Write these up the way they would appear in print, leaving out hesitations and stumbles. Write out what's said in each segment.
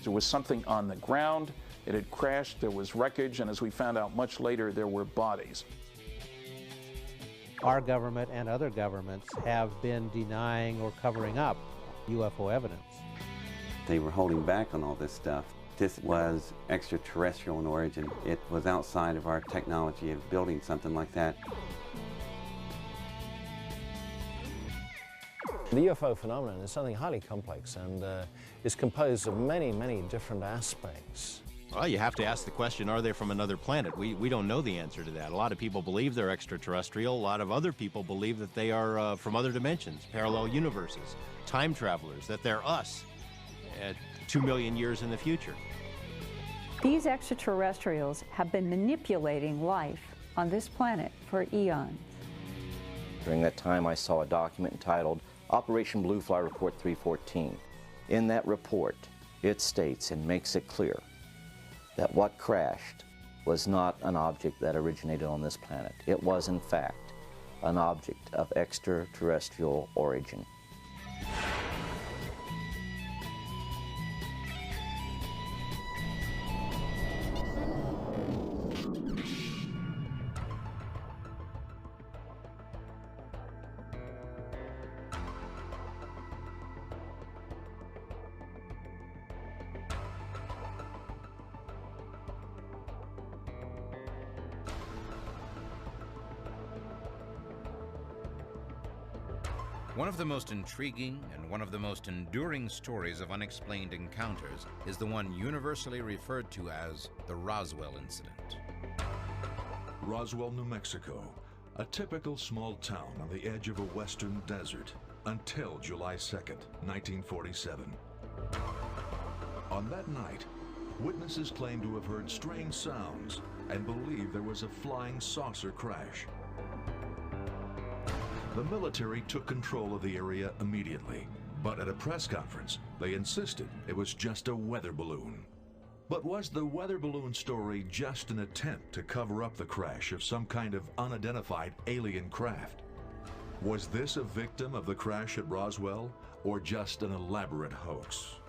There was something on the ground, it had crashed, there was wreckage, and as we found out much later, there were bodies. Our government and other governments have been denying or covering up UFO evidence. They were holding back on all this stuff. This was extraterrestrial in origin. It was outside of our technology of building something like that. The UFO phenomenon is something highly complex and is composed of many, many different aspects. Well, you have to ask the question, are they from another planet? We don't know the answer to that. A lot of people believe they're extraterrestrial. A lot of other people believe that they are from other dimensions, parallel universes, time travelers, that they're us at 2 million years in the future. These extraterrestrials have been manipulating life on this planet for eons. During that time, I saw a document entitled Operation Blue Fly Report 314. In that report, it states and makes it clear that what crashed was not an object that originated on this planet. It was, in fact, an object of extraterrestrial origin. One of the most intriguing and one of the most enduring stories of unexplained encounters is the one universally referred to as the Roswell incident. Roswell, New Mexico, a typical small town on the edge of a western desert until July 2nd, 1947. On that night, witnesses claim to have heard strange sounds and believe there was a flying saucer crash. The military took control of the area immediately, but at a press conference, they insisted it was just a weather balloon. But was the weather balloon story just an attempt to cover up the crash of some kind of unidentified alien craft? Was this a victim of the crash at Roswell, or just an elaborate hoax?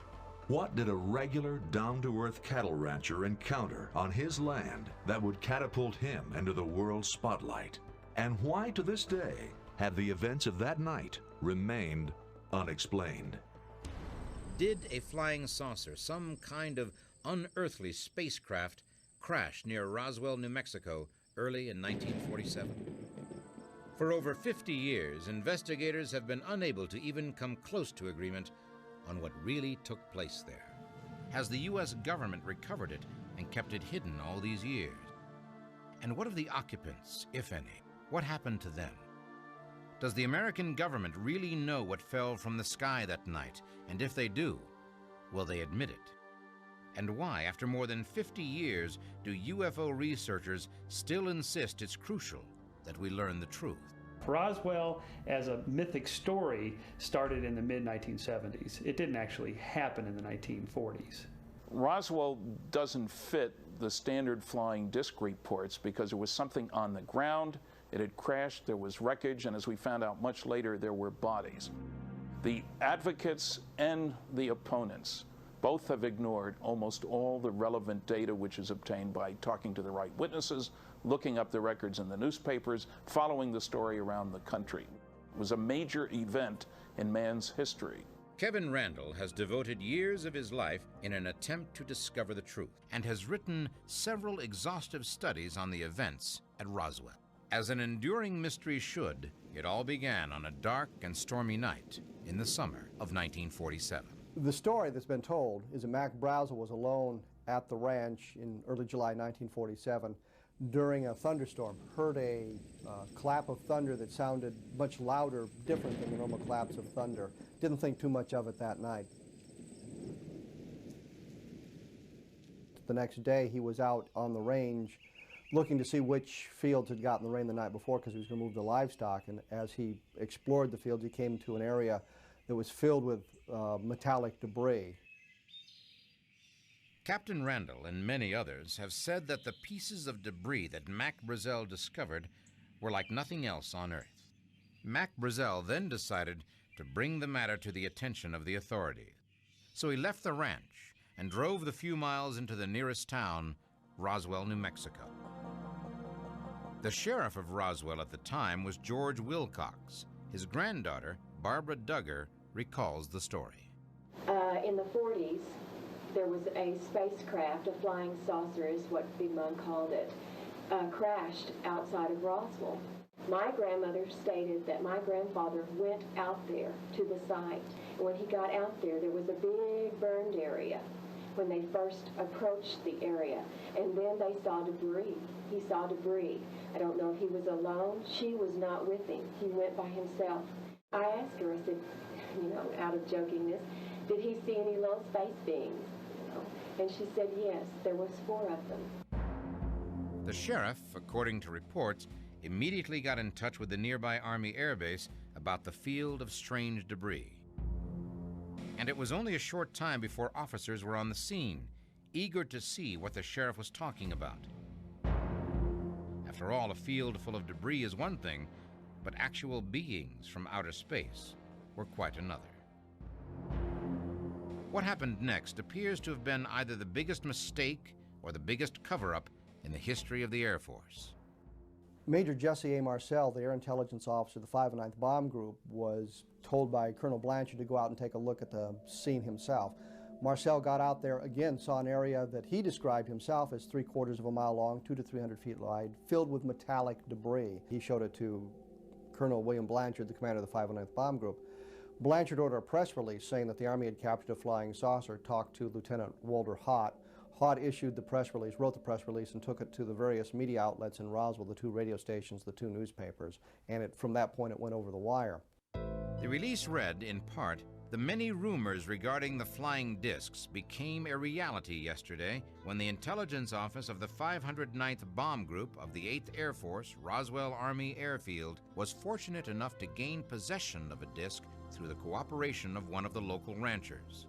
What did a regular, down-to-earth cattle rancher encounter on his land that would catapult him into the world's spotlight? And why, to this day, have the events of that night remained unexplained? Did a flying saucer, some kind of unearthly spacecraft, crash near Roswell, New Mexico, early in 1947? For over 50 years, investigators have been unable to even come close to agreement on what really took place there. Has the U.S. government recovered it and kept it hidden all these years? And what of the occupants, if any? What happened to them? Does the American government really know what fell from the sky that night? And if they do, will they admit it? And why, after more than 50 years, do UFO researchers still insist it's crucial that we learn the truth? Roswell, as a mythic story, started in the mid-1970s. It didn't actually happen in the 1940s. Roswell doesn't fit the standard flying disc reports because there was something on the ground, it had crashed, there was wreckage, and as we found out much later, there were bodies. The advocates and the opponents both have ignored almost all the relevant data which is obtained by talking to the right witnesses, looking up the records in the newspapers, following the story around the country. It was a major event in man's history. Kevin Randall has devoted years of his life in an attempt to discover the truth and has written several exhaustive studies on the events at Roswell. As an enduring mystery should, it all began on a dark and stormy night in the summer of 1947. The story that's been told is that Mac Brazel was alone at the ranch in early July 1947 during a thunderstorm, heard a clap of thunder that sounded much louder, different than the normal claps of thunder. Didn't think too much of it that night. The next day he was out on the range looking to see which fields had gotten the rain the night before because he was going to move the livestock, and as he explored the fields he came to an area that was filled with metallic debris. Captain Randall and many others have said that the pieces of debris that Mac Brazel discovered were like nothing else on Earth. Mac Brazel then decided to bring the matter to the attention of the authorities. So he left the ranch and drove the few miles into the nearest town, Roswell, New Mexico. The sheriff of Roswell at the time was George Wilcox. His granddaughter, Barbara Duggar, recalls the story. In the 40s, there was a spacecraft, a flying saucer is what Big Mom called it, crashed outside of Roswell. My grandmother stated that my grandfather went out there to the site. And when he got out there, there was a big burned area when they first approached the area. And then they saw debris. He saw debris. I don't know if he was alone. She was not with him. He went by himself. I asked her, I said, you know, out of jokingness, did he see any little space beings? You know? And she said, yes, there was 4 of them. The sheriff, according to reports, immediately got in touch with the nearby Army Air Base about the field of strange debris. And it was only a short time before officers were on the scene, eager to see what the sheriff was talking about. After all, a field full of debris is one thing, but actual beings from outer space were quite another. What happened next appears to have been either the biggest mistake or the biggest cover-up in the history of the Air Force. Major Jesse A. Marcel, the air intelligence officer of the 509th Bomb Group, was told by Colonel Blanchard to go out and take a look at the scene himself. Marcel got out there, again, saw an area that he described himself as 3/4 of a mile long, 200 to 300 feet wide, filled with metallic debris. He showed it to Colonel William Blanchard, the commander of the 509th Bomb Group. Blanchard ordered a press release saying that the Army had captured a flying saucer, talked to Lieutenant Walter Hott. Hott issued the press release, wrote the press release, and took it to the various media outlets in Roswell, the 2 radio stations, the 2 newspapers, and from that point it went over the wire. The release read, in part, the many rumors regarding the flying discs became a reality yesterday when the intelligence office of the 509th Bomb Group of the 8th Air Force, Roswell Army Airfield, was fortunate enough to gain possession of a disc through the cooperation of one of the local ranchers.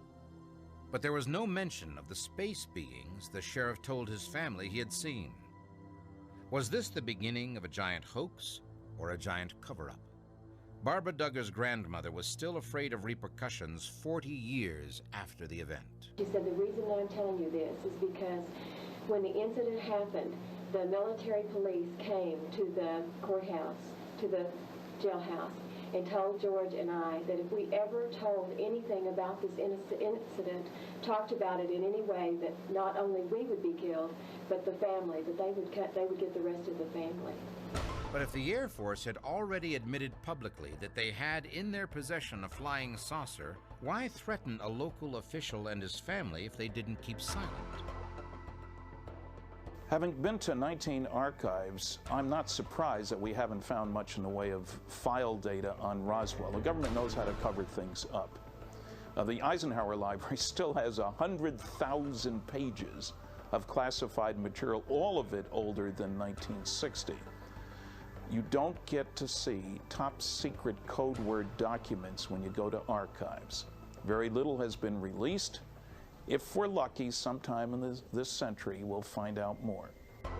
But there was no mention of the space beings the sheriff told his family he had seen. Was this the beginning of a giant hoax or a giant cover-up? Barbara Duggar's grandmother was still afraid of repercussions 40 years after the event. She said, the reason I'm telling you this is because when the incident happened, the military police came to the courthouse, to the jailhouse, and told George and I that if we ever told anything about this incident, talked about it in any way, that not only we would be killed, but the family, that they would get the rest of the family. But if the Air Force had already admitted publicly that they had in their possession a flying saucer, why threaten a local official and his family if they didn't keep silent? Having been to 19 archives, I'm not surprised that we haven't found much in the way of file data on Roswell. The government knows how to cover things up. The Eisenhower Library still has 100,000 pages of classified material, all of it older than 1960. You don't get to see top secret code word documents when you go to archives. Very little has been released. If we're lucky, sometime in this century, we'll find out more.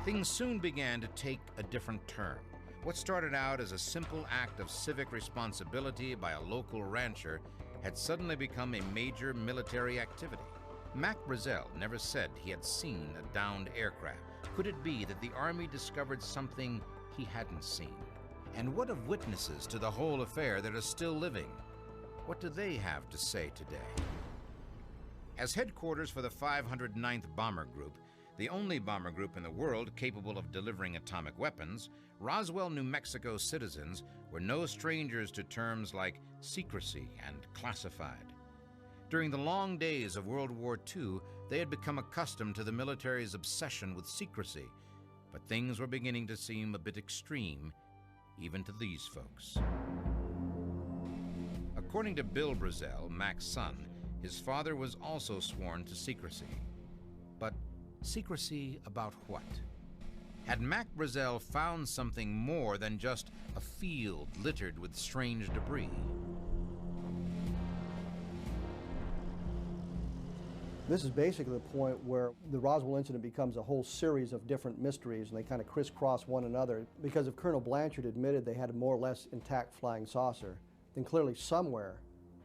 Things soon began to take a different turn. What started out as a simple act of civic responsibility by a local rancher had suddenly become a major military activity. Mac Brazel never said he had seen a downed aircraft. Could it be that the Army discovered something he hadn't seen? And what of witnesses to the whole affair that are still living? What do they have to say today? As headquarters for the 509th Bomber Group, the only bomber group in the world capable of delivering atomic weapons, Roswell, New Mexico citizens were no strangers to terms like secrecy and classified. During the long days of World War II, they had become accustomed to the military's obsession with secrecy, but things were beginning to seem a bit extreme, even to these folks. According to Bill Brazel, Mac's son, his father was also sworn to secrecy. But secrecy about what? Had Mac Brazel found something more than just a field littered with strange debris? This is basically the point where the Roswell incident becomes a whole series of different mysteries, and they kind of crisscross one another. Because if Colonel Blanchard admitted they had a more or less intact flying saucer, then clearly somewhere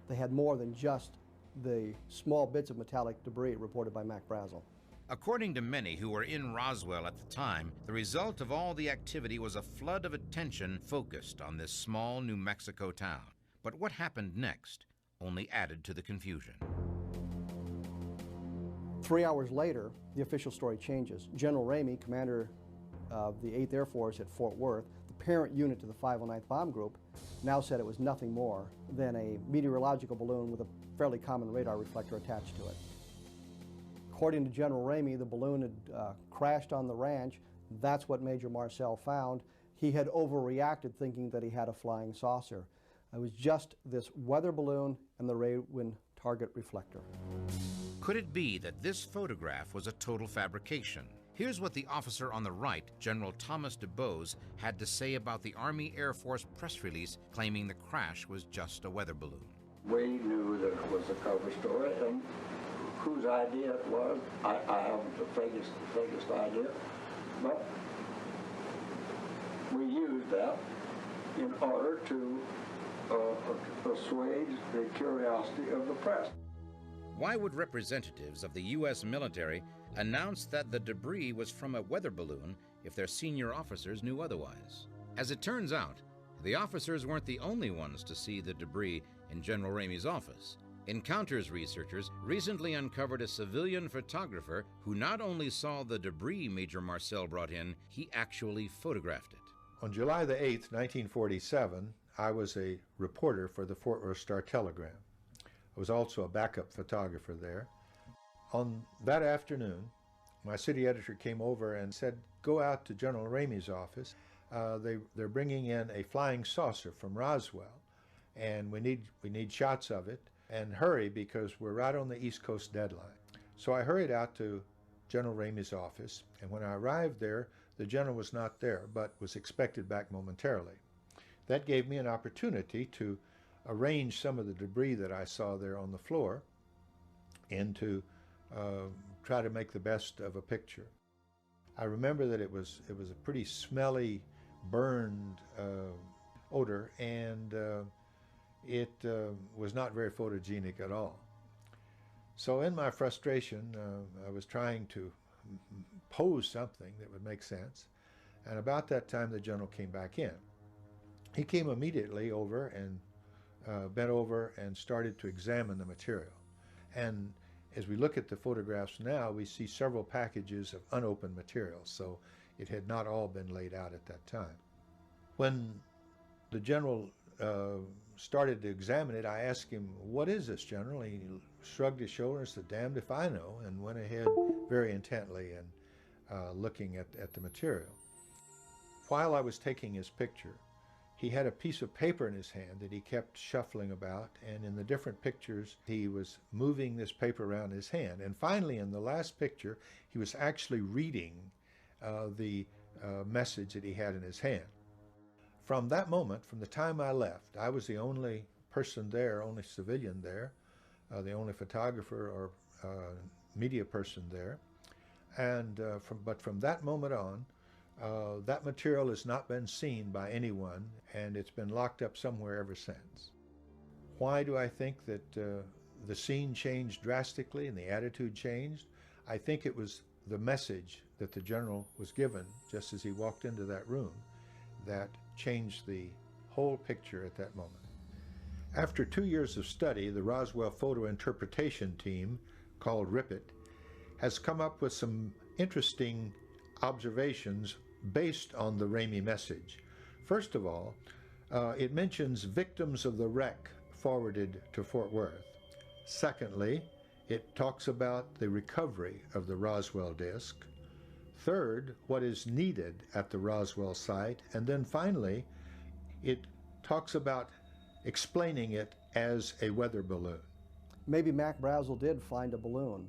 they had more than just the small bits of metallic debris reported by Mac Brazel. According to many who were in Roswell at the time, the result of all the activity was a flood of attention focused on this small New Mexico town. But what happened next only added to the confusion. 3 hours later, the official story changes. General Ramey, commander of the 8th Air Force at Fort Worth, the parent unit to the 509th Bomb Group, now said it was nothing more than a meteorological balloon with a fairly common radar reflector attached to it. According to General Ramey, the balloon had crashed on the ranch. That's what Major Marcel found. He had overreacted thinking that he had a flying saucer. It was just this weather balloon and the Raywin target reflector. Could it be that this photograph was a total fabrication? Here's what the officer on the right, General Thomas DuBose, had to say about the Army Air Force press release claiming the crash was just a weather balloon. We knew that it was a cover story, and whose idea it was, I haven't the vaguest idea, but we used that in order to assuage the curiosity of the press. Why would representatives of the U.S. military announce that the debris was from a weather balloon if their senior officers knew otherwise? As it turns out, the officers weren't the only ones to see the debris in General Ramey's office. Encounters researchers recently uncovered a civilian photographer who not only saw the debris Major Marcel brought in, he actually photographed it. On July the 8th, 1947, I was a reporter for the Fort Worth Star-Telegram. I was also a backup photographer there. On that afternoon, my city editor came over and said, go out to General Ramey's office. They're bringing in a flying saucer from Roswell, and we need shots of it. And hurry, because we're right on the East Coast deadline. So I hurried out to General Ramey's office, and when I arrived there, the general was not there, but was expected back momentarily. That gave me an opportunity to arrange some of the debris that I saw there on the floor and to try to make the best of a picture. I remember that it was a pretty smelly, burned odor, and it was not very photogenic at all. So in my frustration, I was trying to pose something that would make sense, and about that time the general came back in. He came immediately over and bent over and started to examine the material. And as we look at the photographs now, we see several packages of unopened material, so it had not all been laid out at that time. When the general started to examine it, I asked him, what is this, General? He shrugged his shoulders, said, damned if I know, and went ahead very intently and looking at the material. While I was taking his picture, he had a piece of paper in his hand that he kept shuffling about, and in the different pictures, he was moving this paper around his hand. And finally, in the last picture, he was actually reading the message that he had in his hand. From that moment, from the time I left, I was the only person there, only civilian there, the only photographer or media person there. And but from that moment on, that material has not been seen by anyone, and it's been locked up somewhere ever since. Why do I think that the scene changed drastically and the attitude changed? I think it was the message that the general was given just as he walked into that room that changed the whole picture at that moment. After 2 years of study, the Roswell Photo Interpretation Team, called RIPIT, has come up with some interesting observations based on the Ramey message. First of all, it mentions victims of the wreck forwarded to Fort Worth. Secondly, it talks about the recovery of the Roswell disk. Third, what is needed at the Roswell site. And then finally, it talks about explaining it as a weather balloon. Maybe Mac Brazel did find a balloon,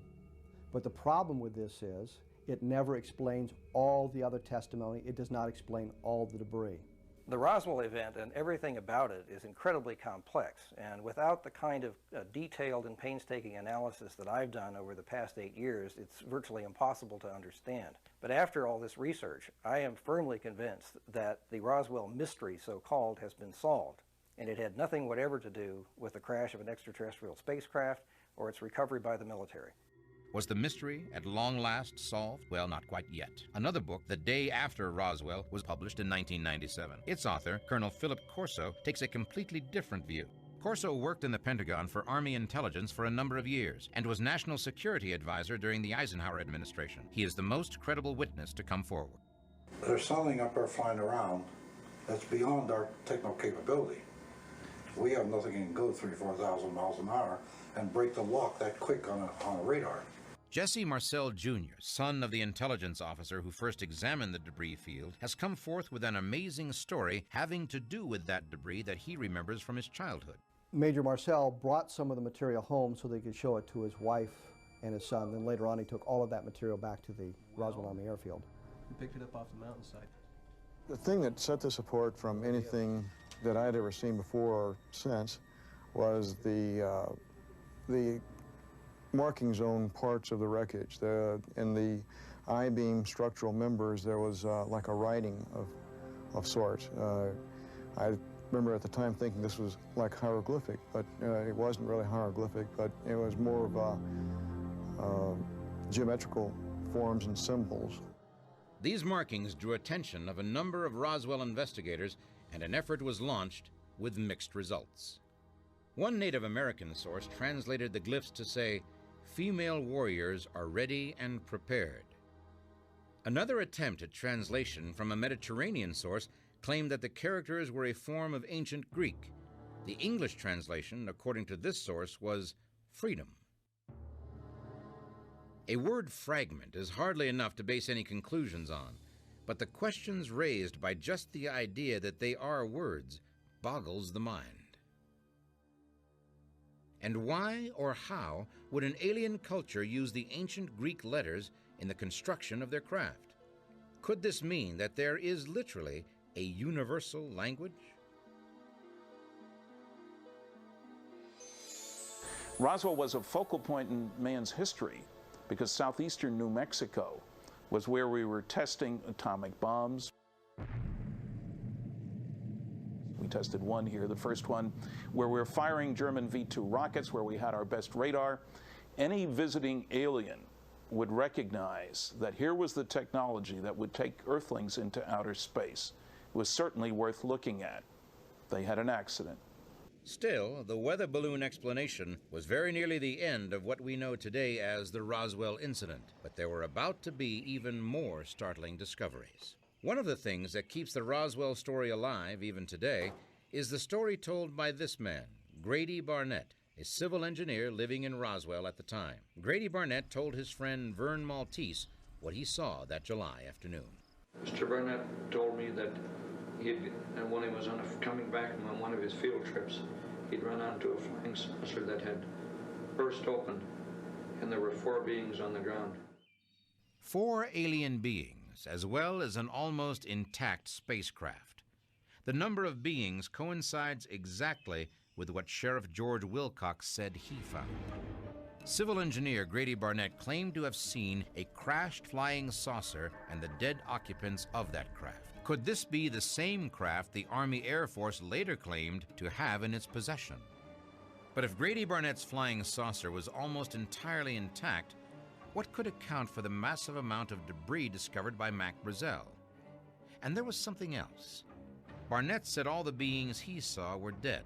but the problem with this is it never explains all the other testimony. It does not explain all the debris. The Roswell event and everything about it is incredibly complex, and without the kind of detailed and painstaking analysis that I've done over the past 8 years, it's virtually impossible to understand. But after all this research, I am firmly convinced that the Roswell mystery, so-called, has been solved, and it had nothing whatever to do with the crash of an extraterrestrial spacecraft or its recovery by the military. Was the mystery at long last solved? Well, not quite yet. Another book, The Day After Roswell, was published in 1997. Its author, Colonel Philip Corso, takes a completely different view. Corso worked in the Pentagon for Army intelligence for a number of years and was National Security Advisor during the Eisenhower administration. He is the most credible witness to come forward. There's something up there flying around that's beyond our technical capability. We have nothing that can go 3,000-4,000 miles an hour and break the walk that quick on a radar. Jesse Marcel Jr., son of the intelligence officer who first examined the debris field, has come forth with an amazing story having to do with that debris that he remembers from his childhood. Major Marcel brought some of the material home so they could show it to his wife and his son. Then later on he took all of that material back to the Roswell Army Airfield. He picked it up off the mountainside. The thing that set this apart from anything that I had ever seen before or since was the markings on parts of the wreckage. In the I-beam structural members, there was like a writing of sorts. I remember at the time thinking this was like hieroglyphic, but it wasn't really hieroglyphic, but it was more of geometrical forms and symbols. These markings drew attention of a number of Roswell investigators, and an effort was launched with mixed results. One Native American source translated the glyphs to say, "Female warriors are ready and prepared." Another attempt at translation from a Mediterranean source claimed that the characters were a form of ancient Greek. The English translation, according to this source, was freedom. A word fragment is hardly enough to base any conclusions on, but the questions raised by just the idea that they are words boggles the mind. And why or how would an alien culture use the ancient Greek letters in the construction of their craft? Could this mean that there is literally a universal language? Roswell was a focal point in man's history because southeastern New Mexico was where we were testing atomic bombs. We tested one here, the first one, where we were firing German V-2 rockets, where we had our best radar. Any visiting alien would recognize that here was the technology that would take Earthlings into outer space. It was certainly worth looking at. They had an accident. Still, the weather balloon explanation was very nearly the end of what we know today as the Roswell incident, but there were about to be even more startling discoveries. One of the things that keeps the Roswell story alive even today is the story told by this man, Grady Barnett, a civil engineer living in Roswell at the time. Grady Barnett told his friend Vern Maltese what he saw that July afternoon. Mr. Barnett told me that when he was coming back from one of his field trips, he'd run onto a flying saucer that had burst open, and there were 4 beings on the ground. 4 alien beings, as well as an almost intact spacecraft. The number of beings coincides exactly with what Sheriff George Wilcox said he found. Civil engineer Grady Barnett claimed to have seen a crashed flying saucer and the dead occupants of that craft. Could this be the same craft the Army Air Force later claimed to have in its possession? But if Grady Barnett's flying saucer was almost entirely intact, what could account for the massive amount of debris discovered by Mac Brazel? And there was something else. Barnett said all the beings he saw were dead.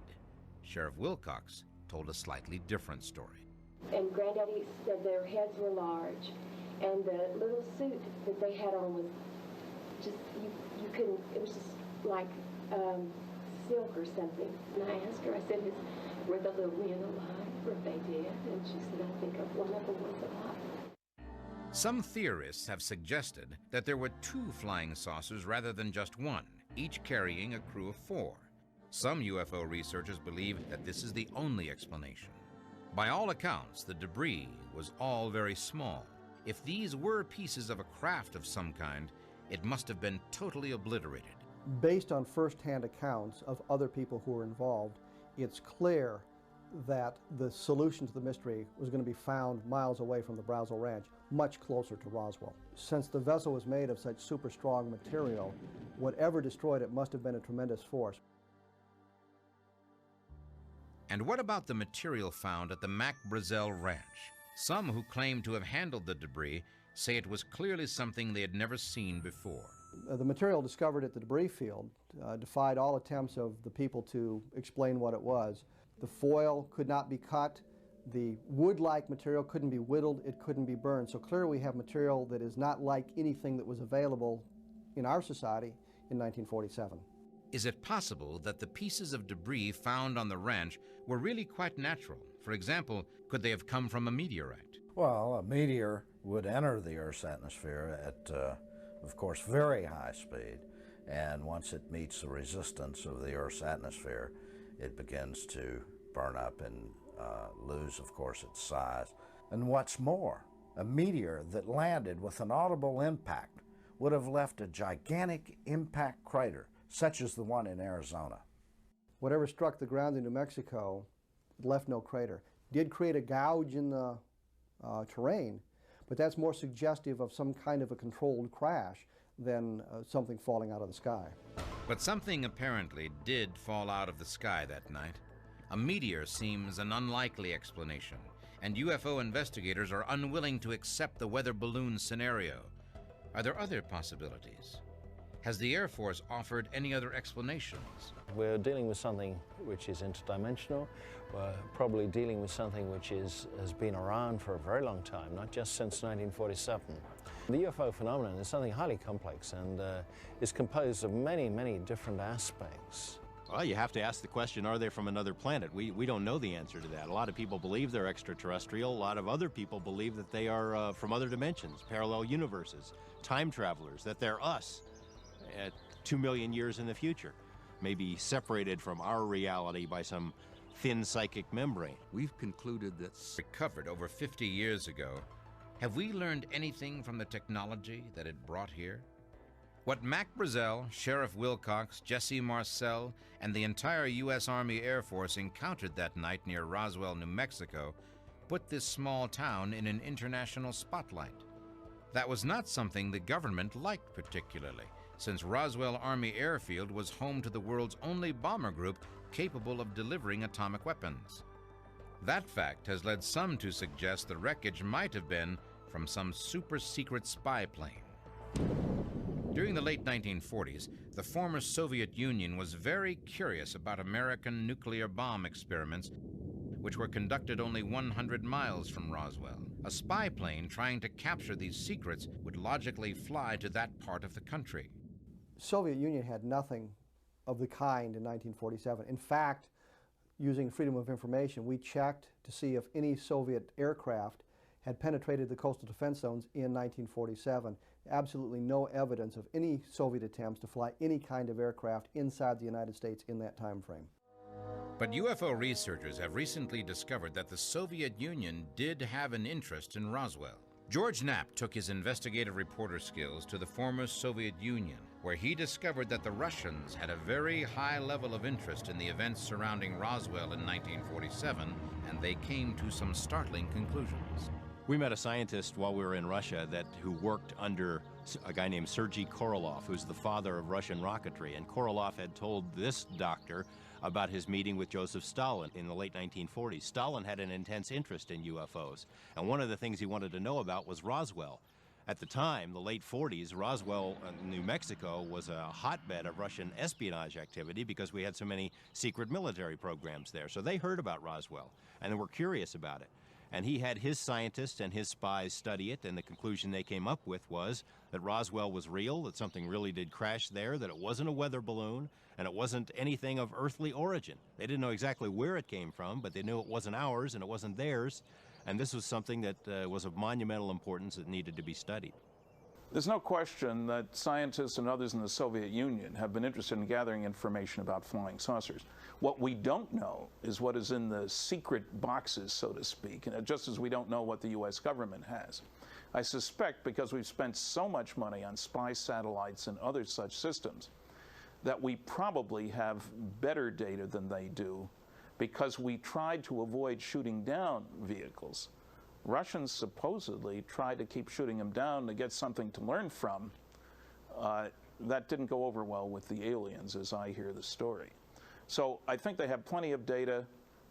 Sheriff Wilcox told a slightly different story. And Granddaddy said their heads were large, and the little suit that they had on was just, you couldn't, it was just like silk or something. And I asked her, I said, were the little men alive? Were they dead? And she said, I think one of them was alive. Some theorists have suggested that there were 2 flying saucers rather than just one, each carrying a crew of 4. Some UFO researchers believe that this is the only explanation. By all accounts, the debris was all very small. If these were pieces of a craft of some kind, it must have been totally obliterated. Based on first-hand accounts of other people who were involved, it's clear that the solution to the mystery was going to be found miles away from the Brazel Ranch, much closer to Roswell. Since the vessel was made of such super strong material, whatever destroyed it must have been a tremendous force. And what about the material found at the Mac Brazel Ranch? Some who claim to have handled the debris say it was clearly something they had never seen before. The material discovered at the debris field defied all attempts of the people to explain what it was. The foil could not be cut. The wood-like material couldn't be whittled. It couldn't be burned. So clearly we have material that is not like anything that was available in our society in 1947. Is it possible that the pieces of debris found on the ranch were really quite natural? For example, could they have come from a meteorite? Well, a meteor would enter the Earth's atmosphere at, of course, very high speed. And once it meets the resistance of the Earth's atmosphere, it begins to burn up and lose, of course, its size. And what's more, a meteor that landed with an audible impact would have left a gigantic impact crater, such as the one in Arizona. Whatever struck the ground in New Mexico left no crater. Did create a gouge in the terrain, but that's more suggestive of some kind of a controlled crash than something falling out of the sky. But something apparently did fall out of the sky that night. A meteor seems an unlikely explanation, and UFO investigators are unwilling to accept the weather balloon scenario. Are there other possibilities? Has the Air Force offered any other explanations? We're dealing with something which is interdimensional. We're probably dealing with something which has been around for a very long time, not just since 1947. The UFO phenomenon is something highly complex and is composed of many, many different aspects. Well, you have to ask the question, are they from another planet? We don't know the answer to that. A lot of people believe they're extraterrestrial. A lot of other people believe that they are from other dimensions, parallel universes, time travelers, that they're us at 2 million years in the future, maybe separated from our reality by some thin psychic membrane. We've concluded that recovered over 50 years ago. Have we learned anything from the technology that it brought here? What Mac Brazel, Sheriff Wilcox, Jesse Marcel, and the entire U.S. Army Air Force encountered that night near Roswell, New Mexico, put this small town in an international spotlight. That was not something the government liked particularly, since Roswell Army Airfield was home to the world's only bomber group capable of delivering atomic weapons. That fact has led some to suggest the wreckage might have been from some super-secret spy plane. During the late 1940s, the former Soviet Union was very curious about American nuclear bomb experiments, which were conducted only 100 miles from Roswell. A spy plane trying to capture these secrets would logically fly to that part of the country. The Soviet Union had nothing of the kind in 1947. In fact, using Freedom of Information, we checked to see if any Soviet aircraft had penetrated the coastal defense zones in 1947. Absolutely no evidence of any Soviet attempts to fly any kind of aircraft inside the United States in that time frame. But UFO researchers have recently discovered that the Soviet Union did have an interest in Roswell. George Knapp took his investigative reporter skills to the former Soviet Union, where he discovered that the Russians had a very high level of interest in the events surrounding Roswell in 1947, and they came to some startling conclusions. We met a scientist while we were in Russia who worked under a guy named Sergei Korolev, who's the father of Russian rocketry. And Korolev had told this doctor about his meeting with Joseph Stalin in the late 1940s. Stalin had an intense interest in UFOs, and one of the things he wanted to know about was Roswell. At the time, the late 40s, Roswell, New Mexico, was a hotbed of Russian espionage activity because we had so many secret military programs there. So they heard about Roswell, and they were curious about it. And he had his scientists and his spies study it, and the conclusion they came up with was that Roswell was real, that something really did crash there, that it wasn't a weather balloon, and it wasn't anything of earthly origin. They didn't know exactly where it came from, but they knew it wasn't ours and it wasn't theirs, and this was something that was of monumental importance that needed to be studied. There's no question that scientists and others in the Soviet Union have been interested in gathering information about flying saucers. What we don't know is what is in the secret boxes, so to speak, just as we don't know what the U.S. government has. I suspect, because we've spent so much money on spy satellites and other such systems, that we probably have better data than they do, because we tried to avoid shooting down vehicles. Russians supposedly tried to keep shooting them down to get something to learn from. That didn't go over well with the aliens, as I hear the story. So I think they have plenty of data.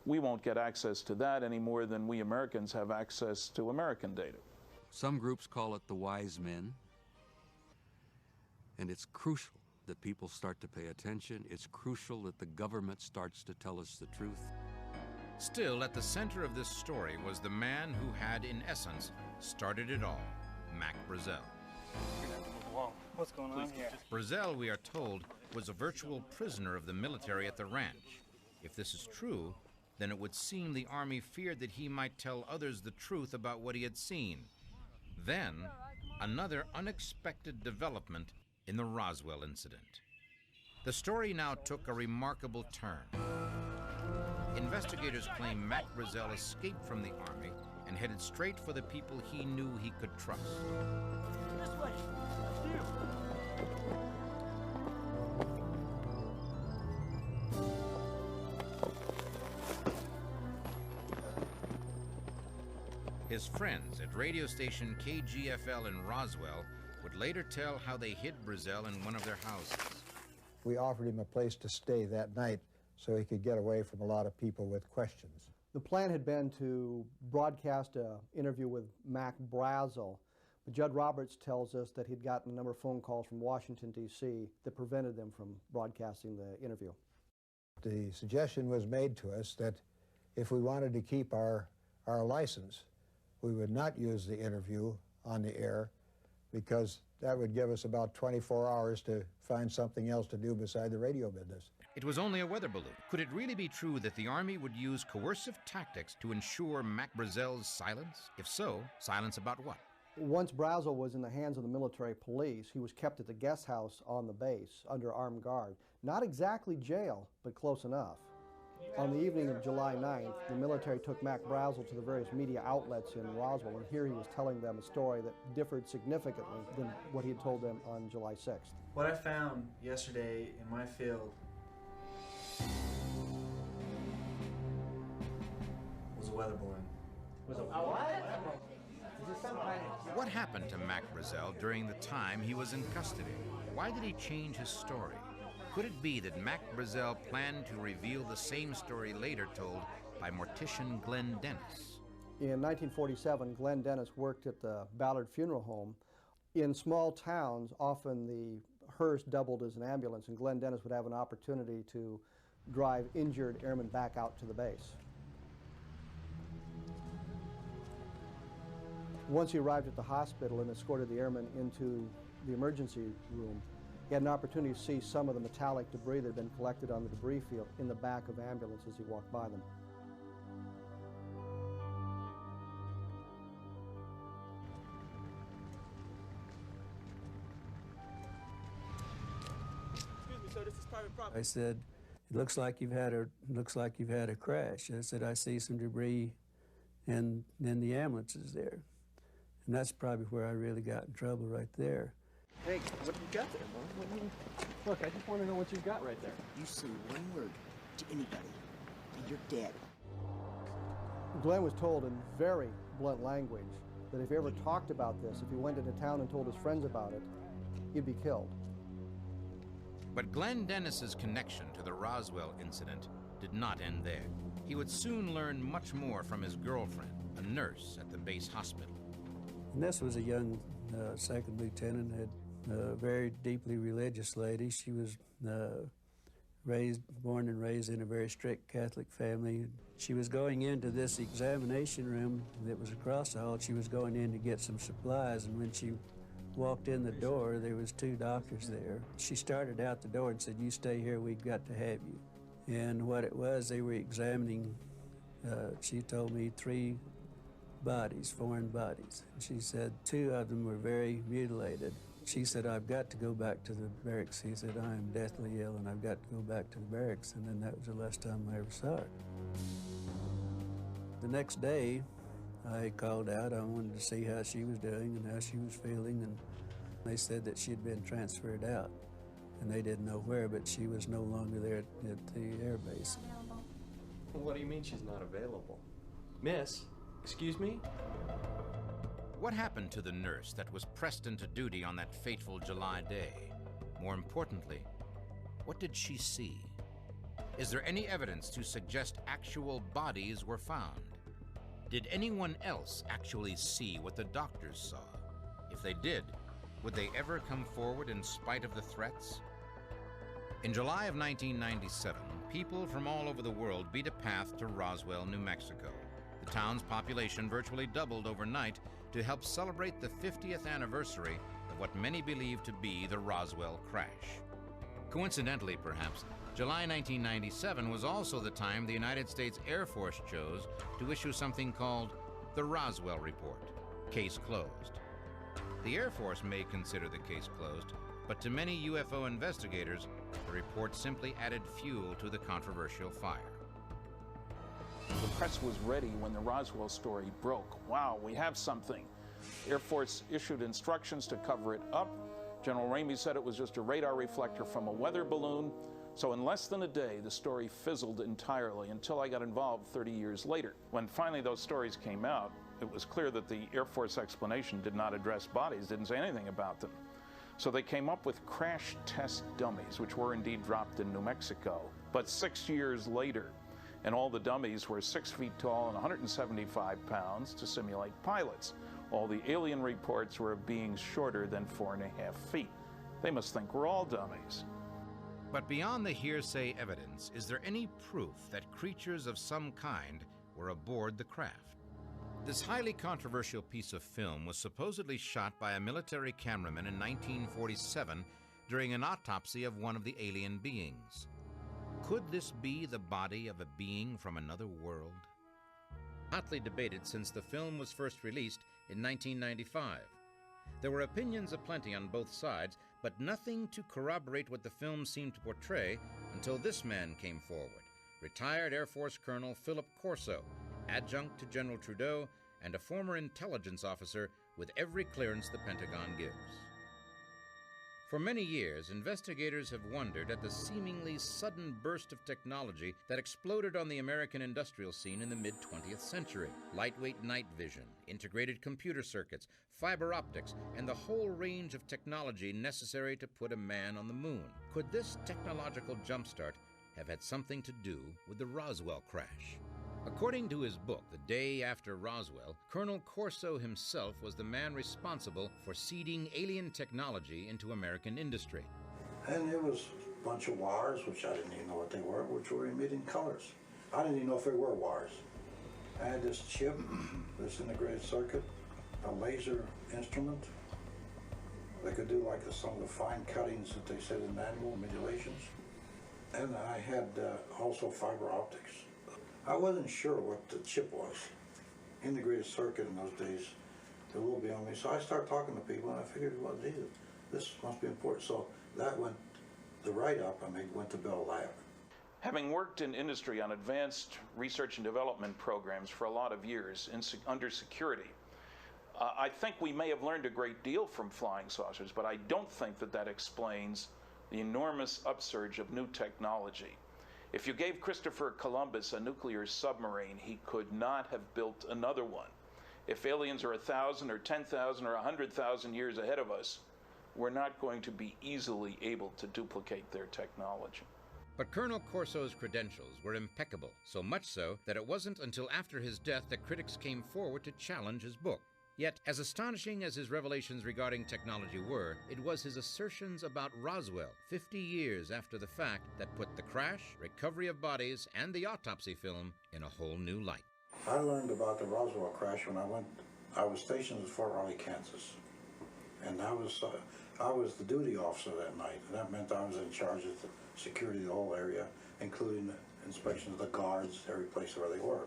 We won't get access to that any more than we Americans have access to American data. Some groups call it the wise men, and it's crucial that people start to pay attention. It's crucial that the government starts to tell us the truth. Still, at the center of this story was the man who had, in essence, started it all, Mac Brazel. What's going on here? Brazel, we are told, was a virtual prisoner of the military at the ranch. If this is true, then it would seem the Army feared that he might tell others the truth about what he had seen. Then, another unexpected development in the Roswell incident. The story now took a remarkable turn. Investigators claim Mac Brazel escaped from the Army and headed straight for the people he knew he could trust. This way. His friends at radio station KGFL in Roswell would later tell how they hid Brazel in one of their houses. We offered him a place to stay that night so he could get away from a lot of people with questions. The plan had been to broadcast an interview with Mac Brazel, but Judd Roberts tells us that he'd gotten a number of phone calls from Washington, D.C. that prevented them from broadcasting the interview. The suggestion was made to us that if we wanted to keep our license, we would not use the interview on the air because that would give us about 24 hours to find something else to do beside the radio business. It was only a weather balloon. Could it really be true that the Army would use coercive tactics to ensure Mac Brazel's silence? If so, silence about what? Once Brazel was in the hands of the military police, he was kept at the guest house on the base under armed guard. Not exactly jail, but close enough. On the evening of July 9th, the military took Mac Brazel to the various media outlets in Roswell, and here he was telling them a story that differed significantly than what he had told them on July 6th. What I found yesterday in my field was a weather balloon. Was a what? What happened to Mac Brazel during the time he was in custody? Why did he change his story? Could it be that Mac Brazel planned to reveal the same story later told by mortician Glenn Dennis? In 1947, Glenn Dennis worked at the Ballard Funeral Home. In small towns, often the hearse doubled as an ambulance, and Glenn Dennis would have an opportunity to drive injured airmen back out to the base. Once he arrived at the hospital and escorted the airmen into the emergency room, he had an opportunity to see some of the metallic debris that had been collected on the debris field in the back of ambulances as he walked by them. Excuse me, sir, this is private property. I said, "It looks like you've had a crash." I said, "I see some debris, and then the ambulance is there," and that's probably where I really got in trouble right there. Hey, what do you got there, man? Look, I just want to know what you've got right there. You say one word to anybody, and you're dead. Glenn was told in very blunt language that if he ever talked about this, if he went into town and told his friends about it, he'd be killed. But Glenn Dennis's connection to the Roswell incident did not end there. He would soon learn much more from his girlfriend, a nurse at the base hospital. And this was a young second lieutenant, a very deeply religious lady. She was born and raised in a very strict Catholic family. She was going into this examination room that was across the hall. She was going in to get some supplies, and when she walked in the door, there was two doctors there. She started out the door and said, "You stay here, we've got to have you." And what it was, they were examining, she told me, 3 bodies, foreign bodies. She said 2 of them were very mutilated. She said, "I've got to go back to the barracks." He said, "I am deathly ill and I've got to go back to the barracks." And then that was the last time I ever saw her. The next day, I called out. I wanted to see how she was doing and how she was feeling, and they said that she'd been transferred out, and they didn't know where, but she was no longer there at the air base. What do you mean she's not available? Miss, excuse me? What happened to the nurse that was pressed into duty on that fateful July day? More importantly, what did she see? Is there any evidence to suggest actual bodies were found? Did anyone else actually see what the doctors saw? If they did, would they ever come forward in spite of the threats? In July of 1997, people from all over the world beat a path to Roswell, New Mexico. The town's population virtually doubled overnight to help celebrate the 50th anniversary of what many believe to be the Roswell crash. Coincidentally, perhaps, July 1997 was also the time the United States Air Force chose to issue something called the Roswell Report, case closed. The Air Force may consider the case closed, but to many UFO investigators, the report simply added fuel to the controversial fire. The press was ready when the Roswell story broke. Wow, we have something. Air Force issued instructions to cover it up. General Ramey said it was just a radar reflector from a weather balloon. So in less than a day, the story fizzled entirely until I got involved 30 years later. When finally those stories came out, it was clear that the Air Force explanation did not address bodies, didn't say anything about them. So they came up with crash test dummies, which were indeed dropped in New Mexico. But 6 years later, and all the dummies were 6 feet tall and 175 pounds to simulate pilots. All the alien reports were of beings shorter than 4.5 feet. They must think we're all dummies. But beyond the hearsay evidence, is there any proof that creatures of some kind were aboard the craft? This highly controversial piece of film was supposedly shot by a military cameraman in 1947 during an autopsy of one of the alien beings. Could this be the body of a being from another world? Hotly debated since the film was first released in 1995. There were opinions aplenty on both sides, but nothing to corroborate what the film seemed to portray until this man came forward, retired Air Force Colonel Philip Corso, adjunct to General Trudeau and a former intelligence officer with every clearance the Pentagon gives. For many years, investigators have wondered at the seemingly sudden burst of technology that exploded on the American industrial scene in the mid-20th century. Lightweight night vision, integrated computer circuits, fiber optics, and the whole range of technology necessary to put a man on the moon. Could this technological jumpstart have had something to do with the Roswell crash? According to his book, The Day After Roswell, Colonel Corso himself was the man responsible for seeding alien technology into American industry. And it was a bunch of wires, which I didn't even know what they were, which were emitting colors. I didn't even know if they were wires. I had this chip, this integrated circuit, a laser instrument that could do like some of the fine cuttings that they said in animal mutilations. And I had also fiber optics. I wasn't sure what the chip was. Integrated circuit in those days, a little beyond me. So I started talking to people and I figured, well, this must be important. So that went, the write-up I made went to Bell Lab. Having worked in industry on advanced research and development programs for a lot of years under security, I think we may have learned a great deal from flying saucers, but I don't think that that explains the enormous upsurge of new technology. If you gave Christopher Columbus a nuclear submarine, he could not have built another one. If aliens are 1,000 or 10,000 or 100,000 years ahead of us, we're not going to be easily able to duplicate their technology. But Colonel Corso's credentials were impeccable, so much so that it wasn't until after his death that critics came forward to challenge his book. Yet, as astonishing as his revelations regarding technology were, it was his assertions about Roswell 50 years after the fact that put the crash, recovery of bodies, and the autopsy film in a whole new light. I learned about the Roswell crash when I was stationed at Fort Riley, Kansas. And I was the duty officer that night, and that meant I was in charge of the security of the whole area, including the inspection of the guards, every place where they were.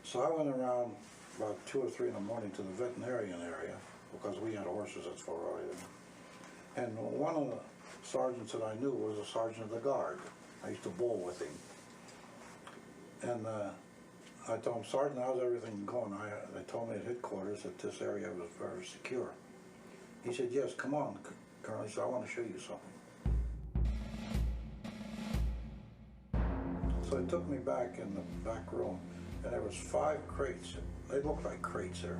So I went around about 2 or 3 in the morning to the veterinarian area, because we had horses at Fort Riley then. And one of the sergeants that I knew was a sergeant of the guard. I used to bowl with him. And I told him, Sergeant, how's everything going? They told me at headquarters that this area was very secure. He said, yes, come on, Colonel. He said, I want to show you something. So he took me back in the back room, and there was 5 crates. They looked like crates there.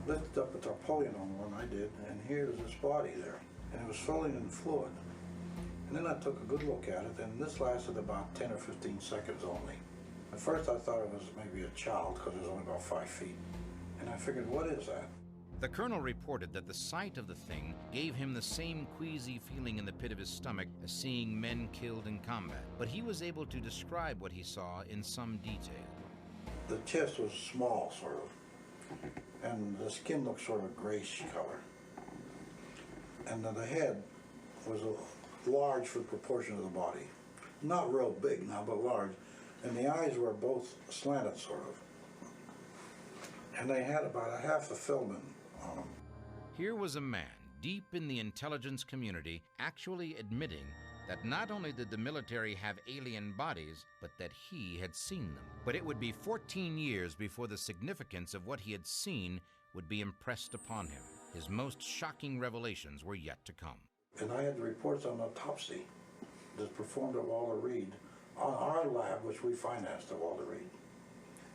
Lifted up at tarpaulin on one, I did, and here's this body there, and it was filling in fluid. And then I took a good look at it, and this lasted about 10 or 15 seconds only. At first I thought it was maybe a child, because it was only about 5 feet. And I figured, what is that? The colonel reported that the sight of the thing gave him the same queasy feeling in the pit of his stomach as seeing men killed in combat, but he was able to describe what he saw in some detail. The chest was small, sort of, and the skin looked sort of grayish color. And then the head was large for the proportion of the body. Not real big now, but large. And the eyes were both slanted, sort of. And they had about a half a filament on them. Here was a man deep in the intelligence community actually admitting that not only did the military have alien bodies, but that he had seen them. But it would be 14 years before the significance of what he had seen would be impressed upon him. His most shocking revelations were yet to come. And I had the reports on autopsy that performed at Walter Reed on our lab, which we financed at Walter Reed.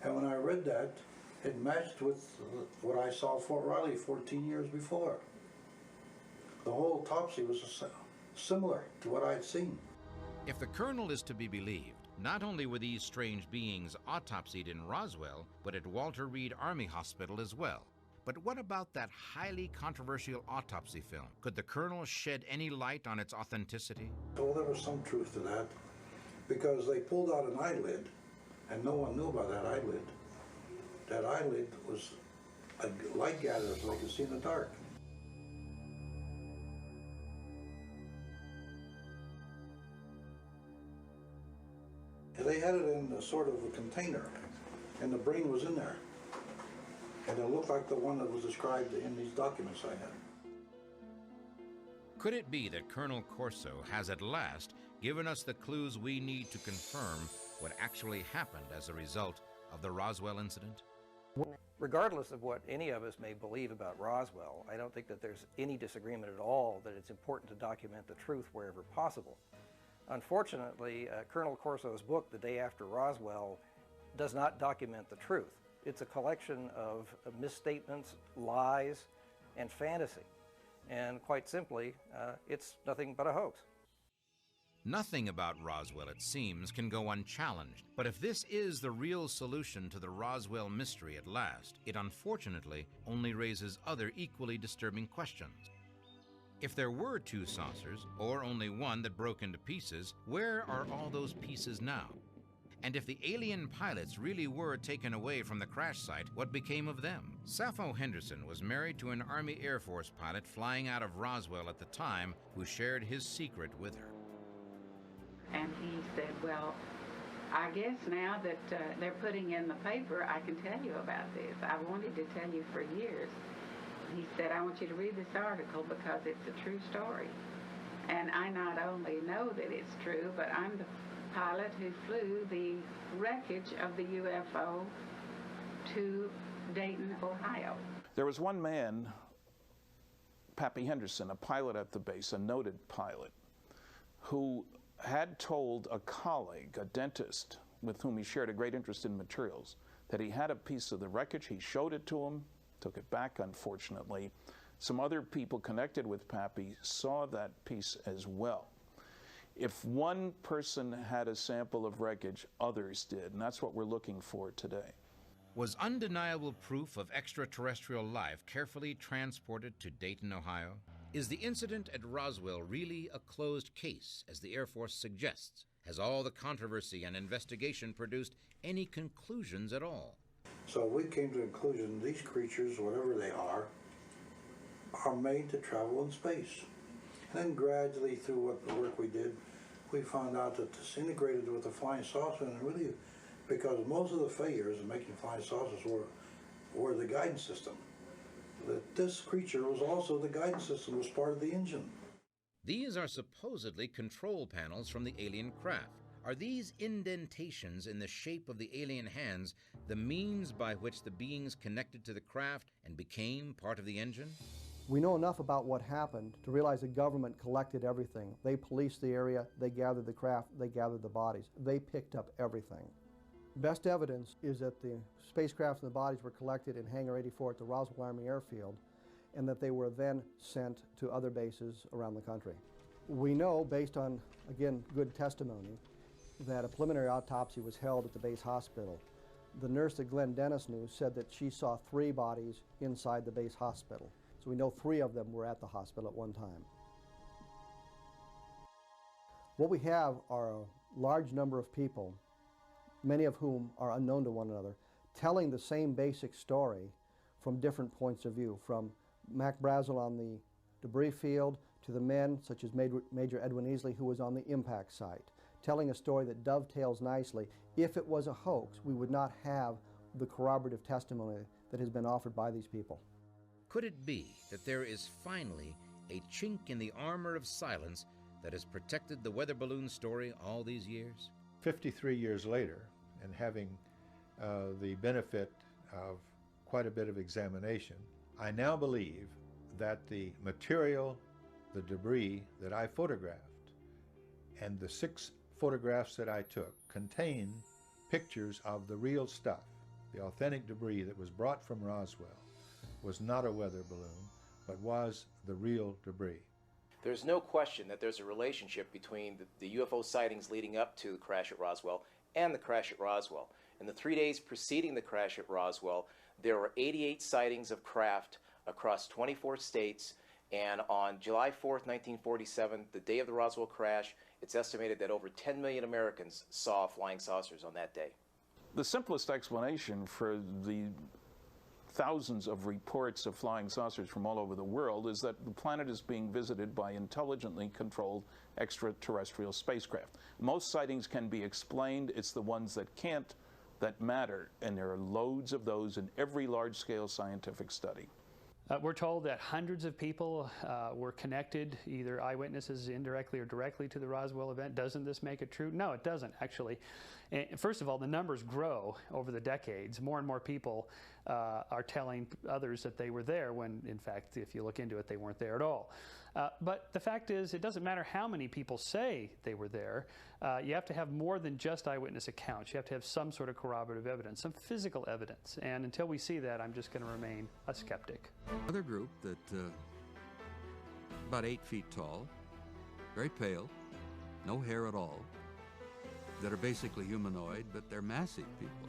And when I read that, it matched with what I saw at Fort Riley 14 years before. The whole autopsy was similar to what I'd seen. If the colonel is to be believed, not only were these strange beings autopsied in Roswell, but at Walter Reed Army Hospital as well. But what about that highly controversial autopsy film? Could the colonel shed any light on its authenticity? Well, there was some truth to that, because they pulled out an eyelid, and no one knew about that eyelid. That eyelid was a light gatherer so they could see in the dark. They had it in a sort of a container, and the brain was in there. And it looked like the one that was described in these documents I had. Could it be that Colonel Corso has at last given us the clues we need to confirm what actually happened as a result of the Roswell incident? Regardless of what any of us may believe about Roswell, I don't think that there's any disagreement at all that it's important to document the truth wherever possible. Unfortunately, Colonel Corso's book, The Day After Roswell, does not document the truth. It's a collection of misstatements, lies, and fantasy. And quite simply, it's nothing but a hoax. Nothing about Roswell, it seems, can go unchallenged. But if this is the real solution to the Roswell mystery at last, it unfortunately only raises other equally disturbing questions. If there were two saucers, or only one that broke into pieces, where are all those pieces now? And if the alien pilots really were taken away from the crash site, what became of them? Sappho Henderson was married to an Army Air Force pilot flying out of Roswell at the time who shared his secret with her. And he said, well, I guess now that they're putting in the paper, I can tell you about this. I wanted to tell you for years. He said, I want you to read this article because it's a true story. And I not only know that it's true, but I'm the pilot who flew the wreckage of the UFO to Dayton, Ohio. There was one man, Pappy Henderson, a pilot at the base, a noted pilot, who had told a colleague, a dentist, with whom he shared a great interest in materials, that he had a piece of the wreckage. He showed it to him, took it back, unfortunately. Some other people connected with Pappy saw that piece as well. If one person had a sample of wreckage, others did, and that's what we're looking for today. Was undeniable proof of extraterrestrial life carefully transported to Dayton, Ohio? Is the incident at Roswell really a closed case, as the Air Force suggests? Has all the controversy and investigation produced any conclusions at all? So we came to the conclusion these creatures, whatever they are made to travel in space. And then gradually, through what the work we did, we found out that this integrated with the flying saucer, and really, because most of the failures in making flying saucers were the guidance system. That this creature was also the guidance system, was part of the engine. These are supposedly control panels from the alien craft. Are these indentations in the shape of the alien hands the means by which the beings connected to the craft and became part of the engine? We know enough about what happened to realize the government collected everything. They policed the area, they gathered the craft, they gathered the bodies. They picked up everything. Best evidence is that the spacecraft and the bodies were collected in Hangar 84 at the Roswell Army Airfield. and that they were then sent to other bases around the country. We know, based on, again, good testimony, that a preliminary autopsy was held at the base hospital. The nurse that Glenn Dennis knew said that she saw 3 bodies inside the base hospital. So we know 3 of them were at the hospital at one time. What we have are a large number of people, many of whom are unknown to one another, telling the same basic story from different points of view, from Mac Brazel on the debris field to the men such as Major Edwin Easley, who was on the impact site, telling a story that dovetails nicely. If it was a hoax, we would not have the corroborative testimony that has been offered by these people. Could it be that there is finally a chink in the armor of silence that has protected the weather balloon story all these years? 53 years later, and having the benefit of quite a bit of examination, I now believe that the material, the debris that I photographed, and the 6 photographs that I took contain pictures of the real stuff. The authentic debris that was brought from Roswell was not a weather balloon, but was the real debris. There's no question that there's a relationship between the UFO sightings leading up to the crash at Roswell and the crash at Roswell. In the 3 days preceding the crash at Roswell, there were 88 sightings of craft across 24 states, and on July 4th, 1947, the day of the Roswell crash, it's estimated that over 10 million Americans saw flying saucers on that day. The simplest explanation for the thousands of reports of flying saucers from all over the world is that the planet is being visited by intelligently controlled extraterrestrial spacecraft. Most sightings can be explained. It's the ones that can't that matter, and there are loads of those in every large-scale scientific study. We're told that hundreds of people were connected, either eyewitnesses indirectly or directly, to the Roswell event. Doesn't this make it true? No, it doesn't, actually. First of all, the numbers grow over the decades. More and more people are telling others that they were there when, in fact, if you look into it, they weren't there at all. But the fact is, it doesn't matter how many people say they were there. You have to have more than just eyewitness accounts. You have to have some sort of corroborative evidence, some physical evidence. And until we see that, I'm just going to remain a skeptic. Another group that about 8 feet tall, very pale, no hair at all, that are basically humanoid, but they're massive people.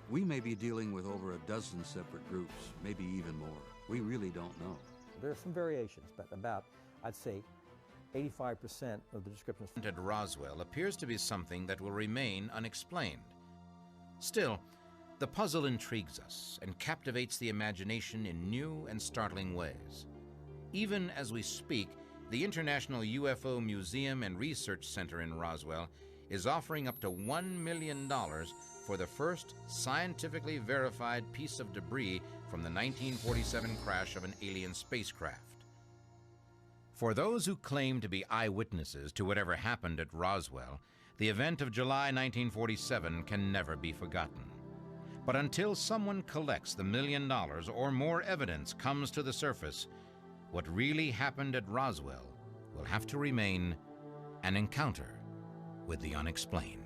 We may be dealing with over a dozen separate groups, maybe even more. We really don't know. There are some variations, but about, I'd say, 85% of the descriptions at Roswell appears to be something that will remain unexplained. Still, the puzzle intrigues us and captivates the imagination in new and startling ways. Even as we speak, the International UFO Museum and Research Center in Roswell is offering up to $1 million for the first scientifically verified piece of debris from the 1947 crash of an alien spacecraft. For those who claim to be eyewitnesses to whatever happened at Roswell, the event of July 1947 can never be forgotten. But until someone collects the $1 million or more evidence comes to the surface, what really happened at Roswell will have to remain an encounter with the unexplained.